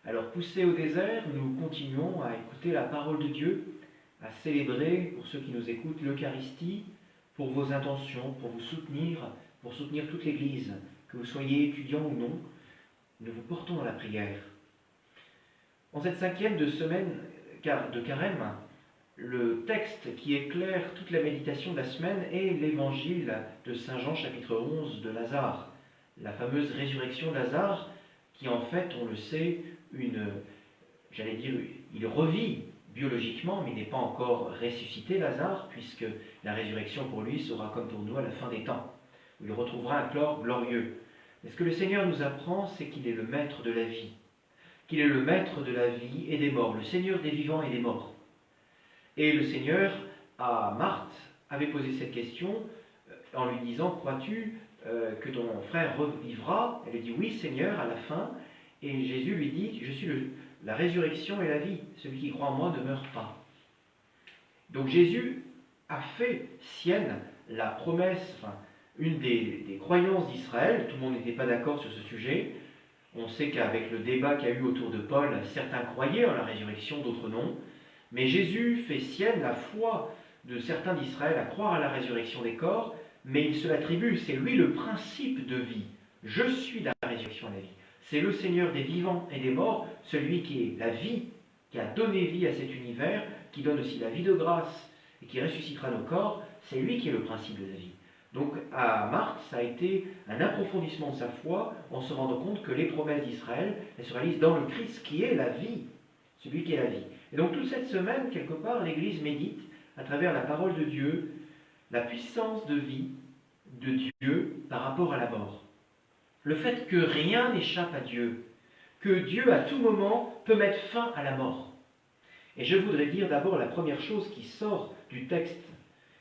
Alors poussés au désert, nous continuons à écouter la parole de Dieu, à célébrer, pour ceux qui nous écoutent, l'Eucharistie, pour vos intentions, pour soutenir toute l'Église, que vous soyez étudiant ou non, nous vous portons dans la prière. En cette 5e de semaine de Carême, le texte qui éclaire toute la méditation de la semaine est l'évangile de Saint Jean chapitre 11 de Lazare, la fameuse résurrection de Lazare, qui en fait, on le sait, il revit biologiquement, mais il n'est pas encore ressuscité, Lazare, puisque la résurrection pour lui sera comme pour nous à la fin des temps, où il retrouvera un corps glorieux. Mais ce que le Seigneur nous apprend, c'est qu'il est le maître de la vie, qu'il est le maître de la vie et des morts, le Seigneur des vivants et des morts. Et le Seigneur, à Marthe, avait posé cette question en lui disant « Crois-tu que ton frère revivra ?» Elle lui dit « Oui, Seigneur, à la fin. » Et Jésus lui dit « Je suis la résurrection et la vie. Celui qui croit en moi ne meurt pas. » Donc Jésus a fait sienne la promesse, une des croyances d'Israël. Tout le monde n'était pas d'accord sur ce sujet. On sait qu'avec le débat qu'il y a eu autour de Paul, certains croyaient en la résurrection, d'autres non. Mais Jésus fait sienne la foi de certains d'Israël à croire à la résurrection des corps, mais il se l'attribue, c'est lui le principe de vie. Je suis la résurrection et la vie. C'est le Seigneur des vivants et des morts, celui qui est la vie, qui a donné vie à cet univers, qui donne aussi la vie de grâce et qui ressuscitera nos corps, c'est lui qui est le principe de la vie. Donc à Marthe, ça a été un approfondissement de sa foi en se rendant compte que les promesses d'Israël, elles se réalisent dans le Christ qui est la vie, celui qui est la vie. Et donc toute cette semaine, quelque part, l'Église médite à travers la parole de Dieu, la puissance de vie de Dieu par rapport à la mort. Le fait que rien n'échappe à Dieu, que Dieu à tout moment peut mettre fin à la mort. Et je voudrais dire d'abord la première chose qui sort du texte,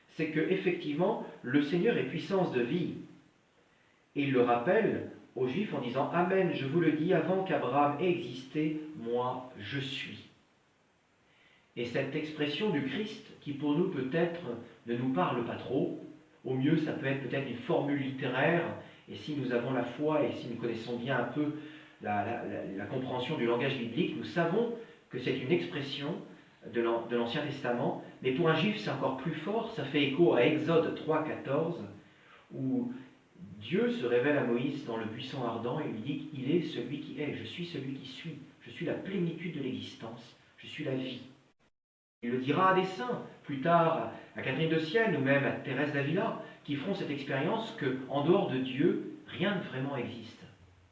c'est que effectivement le Seigneur est puissance de vie. Et il le rappelle aux Juifs en disant « Amen, je vous le dis, avant qu'Abraham ait existé, moi je suis ». Et cette expression du Christ, qui pour nous peut-être ne nous parle pas trop, au mieux ça peut être peut-être une formule littéraire, et si nous avons la foi et si nous connaissons bien un peu la compréhension du langage biblique, nous savons que c'est une expression de l'Ancien Testament, mais pour un juif c'est encore plus fort, ça fait écho à Exode 3,14, où Dieu se révèle à Moïse dans le buisson ardent et lui dit qu'il est celui qui est, je suis celui qui suis, je suis la plénitude de l'existence, je suis la vie. Il le dira à des saints, plus tard à Catherine de Sienne ou même à Thérèse d'Avila, qui feront cette expérience qu'en dehors de Dieu, rien ne vraiment existe.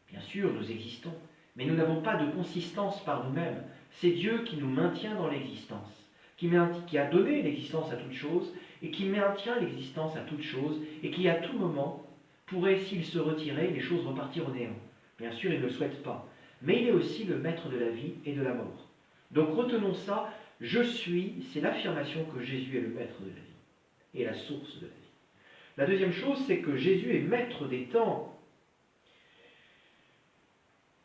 Bien sûr, nous existons, mais nous n'avons pas de consistance par nous-mêmes. C'est Dieu qui nous maintient dans l'existence, qui a donné l'existence à toute chose, et qui maintient l'existence à toute chose, et qui à tout moment pourrait, s'il se retirait, les choses repartir au néant. Bien sûr, il ne le souhaite pas. Mais il est aussi le maître de la vie et de la mort. Donc retenons ça. Je suis, c'est l'affirmation que Jésus est le maître de la vie et la source de la vie. La deuxième chose, c'est que Jésus est maître des temps.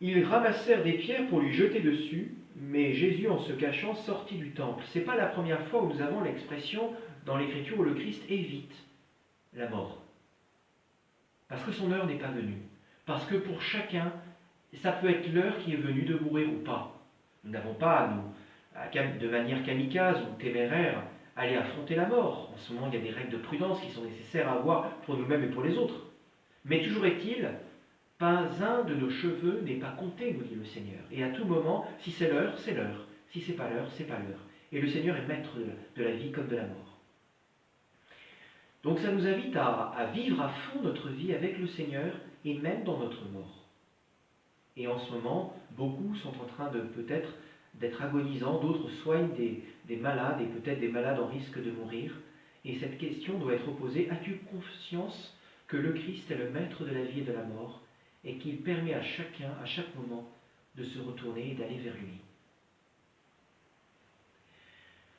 Ils ramassèrent des pierres pour lui jeter dessus, mais Jésus, en se cachant, sortit du temple. Ce n'est pas la première fois où nous avons l'expression dans l'Écriture où le Christ évite la mort. Parce que son heure n'est pas venue. Parce que pour chacun, ça peut être l'heure qui est venue de mourir ou pas. Nous n'avons pas à nous de manière kamikaze ou téméraire, aller affronter la mort. En ce moment, il y a des règles de prudence qui sont nécessaires à avoir pour nous-mêmes et pour les autres. Mais toujours est-il, pas un de nos cheveux n'est pas compté, nous dit le Seigneur. Et à tout moment, si c'est l'heure, c'est l'heure. Si c'est pas l'heure, c'est pas l'heure. Et le Seigneur est maître de la vie comme de la mort. Donc ça nous invite à vivre à fond notre vie avec le Seigneur et même dans notre mort. Et en ce moment, beaucoup sont en train de peut-être d'être agonisants, d'autres soignent des malades et peut-être des malades en risque de mourir. Et cette question doit être posée, as-tu conscience que le Christ est le maître de la vie et de la mort et qu'il permet à chacun, à chaque moment, de se retourner et d'aller vers lui?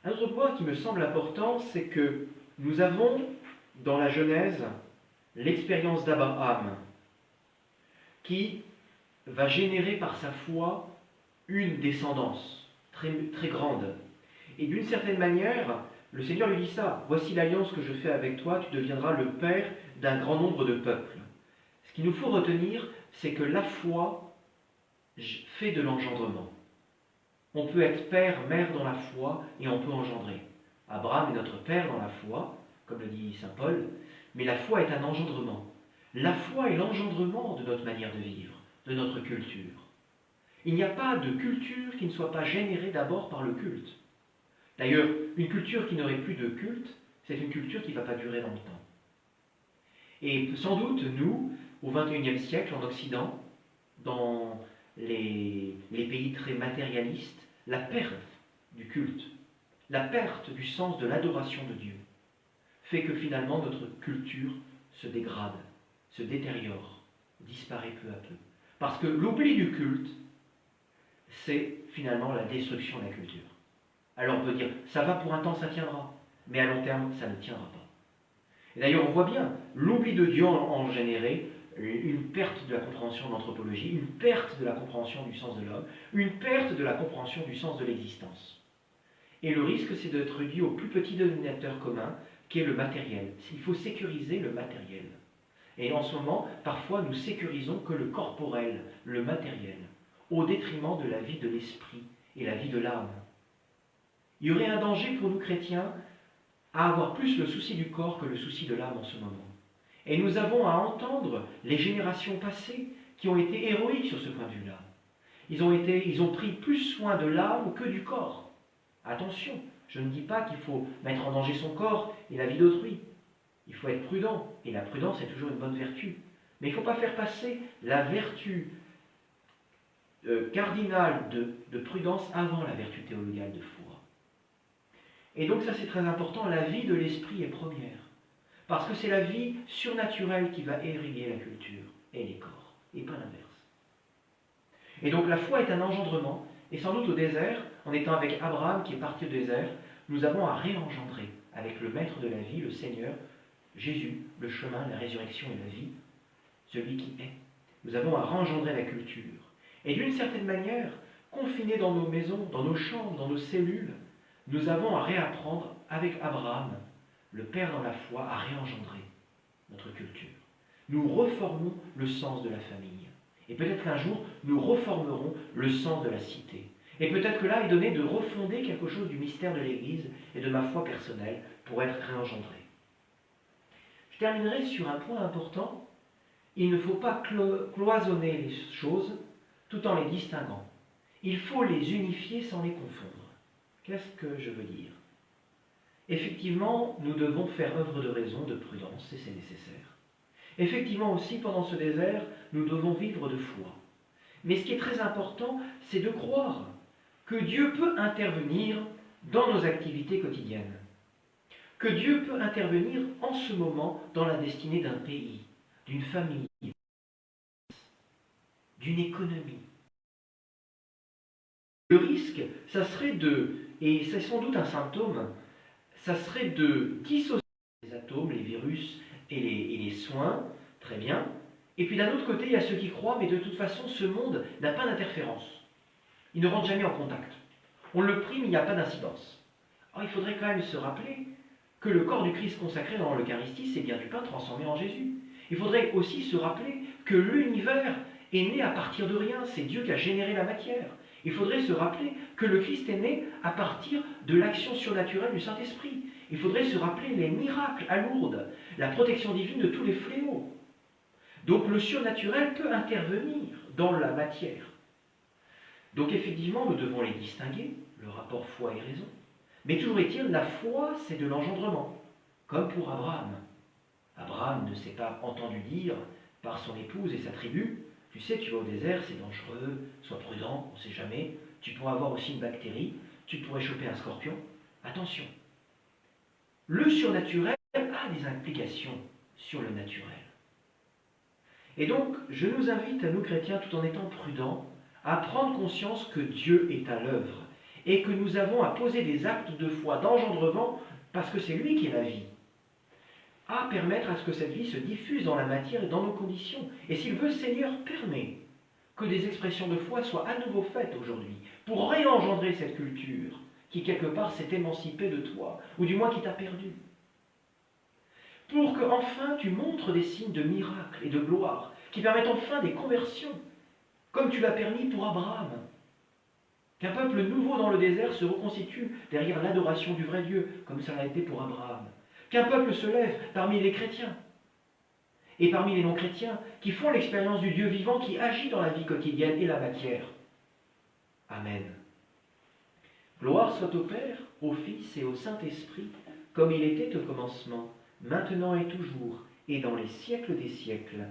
Un autre point qui me semble important, c'est que nous avons dans la Genèse l'expérience d'Abraham qui va générer par sa foi une descendance très, très grande. Et d'une certaine manière, le Seigneur lui dit ça. Voici l'alliance que je fais avec toi, tu deviendras le père d'un grand nombre de peuples. Ce qu'il nous faut retenir, c'est que la foi fait de l'engendrement. On peut être père, mère dans la foi et on peut engendrer. Abraham est notre père dans la foi, comme le dit saint Paul, mais la foi est un engendrement. La foi est l'engendrement de notre manière de vivre, de notre culture. Il n'y a pas de culture qui ne soit pas générée d'abord par le culte. D'ailleurs, une culture qui n'aurait plus de culte, c'est une culture qui ne va pas durer dans le temps. Et sans doute, nous, au XXIe siècle, en Occident, dans les pays très matérialistes, la perte du culte, la perte du sens de l'adoration de Dieu, fait que finalement notre culture se dégrade, se détériore, disparaît peu à peu. Parce que l'oubli du culte, c'est finalement la destruction de la culture. Alors on peut dire, ça va pour un temps, ça tiendra, mais à long terme, ça ne tiendra pas. Et d'ailleurs, on voit bien, l'oubli de Dieu en générait une perte de la compréhension de l'anthropologie, une perte de la compréhension du sens de l'homme, une perte de la compréhension du sens de l'existence. Et le risque, c'est d'être réduit au plus petit dénominateur commun, qui est le matériel. Il faut sécuriser le matériel. Et en ce moment, parfois, nous sécurisons que le corporel, le matériel, au détriment de la vie de l'esprit et la vie de l'âme. Il y aurait un danger pour nous chrétiens à avoir plus le souci du corps que le souci de l'âme en ce moment. Et nous avons à entendre les générations passées qui ont été héroïques sur ce point de vue-là. Ils ont pris plus soin de l'âme que du corps. Attention, je ne dis pas qu'il faut mettre en danger son corps et la vie d'autrui. Il faut être prudent, et la prudence est toujours une bonne vertu. Mais il ne faut pas faire passer la vertu cardinale de prudence avant la vertu théologale de foi. Et donc ça c'est très important, la vie de l'esprit est première. Parce que c'est la vie surnaturelle qui va irriguer la culture et les corps, et pas l'inverse. Et donc la foi est un engendrement, et sans doute au désert, en étant avec Abraham qui est parti au désert, nous avons à réengendrer avec le maître de la vie, le Seigneur, Jésus, le chemin, la résurrection et la vie, celui qui est. Nous avons à réengendrer la culture. Et d'une certaine manière, confinés dans nos maisons, dans nos chambres, dans nos cellules, nous avons à réapprendre avec Abraham, le Père dans la foi, à réengendrer notre culture. Nous reformons le sens de la famille. Et peut-être qu'un jour, nous reformerons le sens de la cité. Et peut-être que là est donné de refonder quelque chose du mystère de l'Église et de ma foi personnelle pour être réengendré. Je terminerai sur un point important. Il ne faut pas cloisonner les choses tout en les distinguant. Il faut les unifier sans les confondre. Qu'est-ce que je veux dire ? Effectivement, nous devons faire œuvre de raison, de prudence, et c'est nécessaire. Effectivement aussi, pendant ce désert, nous devons vivre de foi. Mais ce qui est très important, c'est de croire que Dieu peut intervenir dans nos activités quotidiennes. Que Dieu peut intervenir en ce moment dans la destinée d'un pays, d'une famille, d'une économie. Le risque, ça serait et c'est sans doute un symptôme, ça serait de dissocier les atomes, les virus et les soins, très bien. Et puis d'un autre côté, il y a ceux qui croient, mais de toute façon, ce monde n'a pas d'interférence. Il ne rentre jamais en contact. On le prie, mais il n'y a pas d'incidence. Alors il faudrait quand même se rappeler que le corps du Christ consacré dans l'Eucharistie, c'est bien du pain transformé en Jésus. Il faudrait aussi se rappeler que l'univers est né à partir de rien, c'est Dieu qui a généré la matière. Il faudrait se rappeler que le Christ est né à partir de l'action surnaturelle du Saint-Esprit. Il faudrait se rappeler les miracles à Lourdes, la protection divine de tous les fléaux. Donc le surnaturel peut intervenir dans la matière. Donc effectivement, nous devons les distinguer, le rapport foi et raison. Mais toujours est-il, la foi, c'est de l'engendrement, comme pour Abraham. Abraham ne s'est pas entendu dire par son épouse et sa tribu, tu sais, tu vas au désert, c'est dangereux, sois prudent, on ne sait jamais, tu pourrais avoir aussi une bactérie, tu pourrais choper un scorpion. Attention, le surnaturel a des implications sur le naturel. Et donc, je nous invite, à nous chrétiens, tout en étant prudents, à prendre conscience que Dieu est à l'œuvre et que nous avons à poser des actes de foi, d'engendrement, parce que c'est lui qui est la vie, à permettre à ce que cette vie se diffuse dans la matière et dans nos conditions. Et s'il veut, le Seigneur permet que des expressions de foi soient à nouveau faites aujourd'hui, pour réengendrer cette culture qui, quelque part, s'est émancipée de toi, ou du moins qui t'a perdu. Pour que, enfin, tu montres des signes de miracles et de gloire, qui permettent enfin des conversions, comme tu l'as permis pour Abraham. Qu'un peuple nouveau dans le désert se reconstitue derrière l'adoration du vrai Dieu, comme ça l'a été pour Abraham. Qu'un peuple se lève parmi les chrétiens et parmi les non-chrétiens qui font l'expérience du Dieu vivant qui agit dans la vie quotidienne et la matière. Amen. Gloire soit au Père, au Fils et au Saint-Esprit, comme il était au commencement, maintenant et toujours, et dans les siècles des siècles.